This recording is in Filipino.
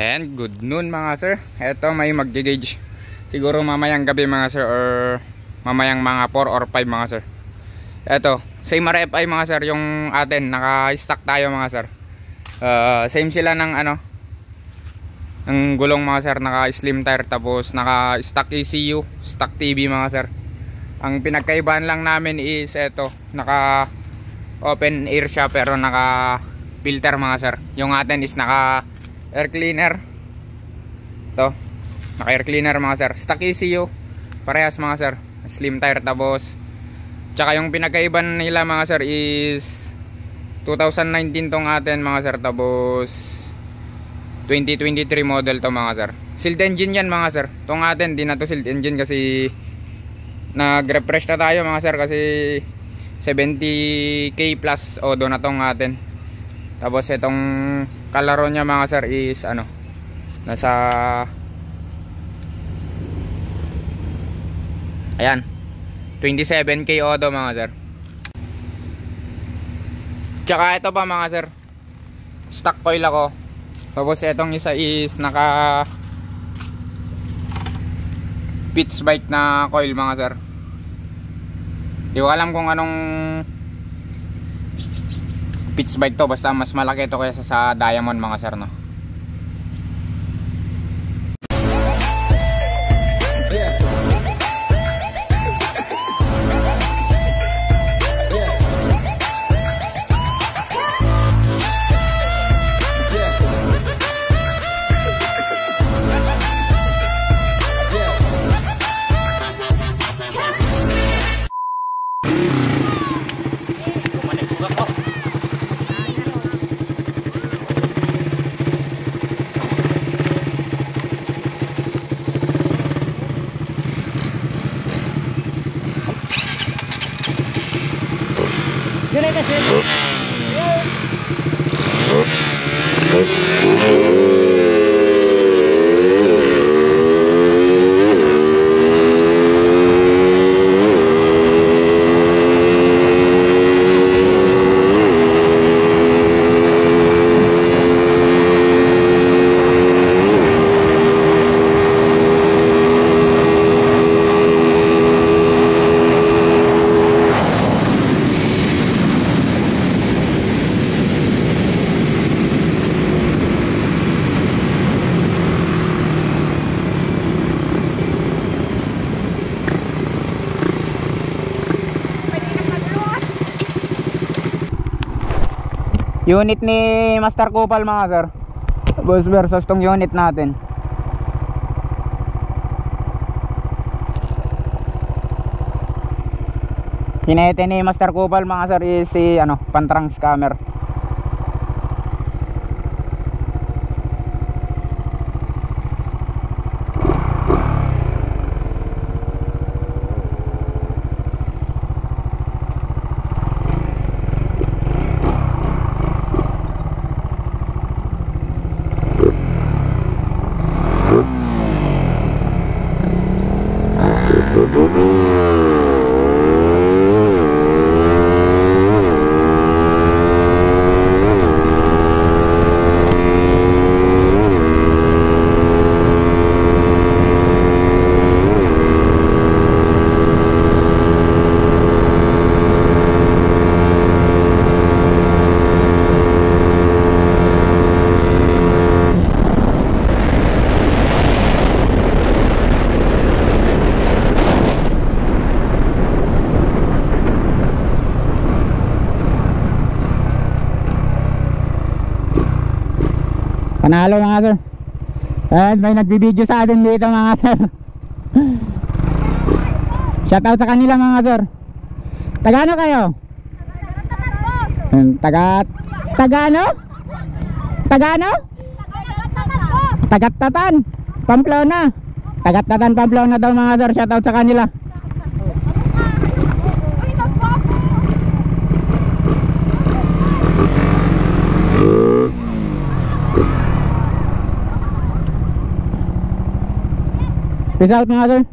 And good noon mga sir. Eto may mag-gauge siguro mamayang gabi mga sir, or mamayang mga 4 or 5 mga sir. Eto, same RFI mga sir yung atin, naka-stock tayo mga sir. Same sila ng ng gulong mga sir, naka-slim tire, tapos naka-stock ECU, stock TV mga sir. Ang pinagkaibahan lang namin is eto, naka open air siya pero naka filter mga sir. Yung atin is naka air cleaner. To, naka air cleaner mga sir. Stock ECU, parehas mga sir. Slim tire, tapos tsaka yung pinagkaibahan nila mga sir is 2019 tong atin mga sir, tapos 2023 model to mga sir. Sealed engine yan mga sir. Tong atin di na to sealed engine kasi nag-refresh na tayo mga sir, kasi 70k plus odo na tong atin. Tapos itong kalaro niya mga sir is nasa ayan 27k odo mga sir. Tsaka ito pa mga sir, stock coil ako. Tapos itong isa is naka pitch bike na coil mga sir. Di ko alam kung anong pitch bike to, basta mas malaki ito kaysa sa Diamond mga sir, no? Unit ni Master Kupal mga sir, boss, versus tong unit natin. Hinete ni Master Kupal mga sir is si pantrang scammer. Panalo mga sir. At may nagbibideo sa atin dito mga sir. Shoutout sa kanila mga sir. Tagano kayo? Tagano? Tagat-tatan Pamplona. Tagat-tatan Pamplona daw mga sir. Shoutout sa kanila. Peace out mga sir.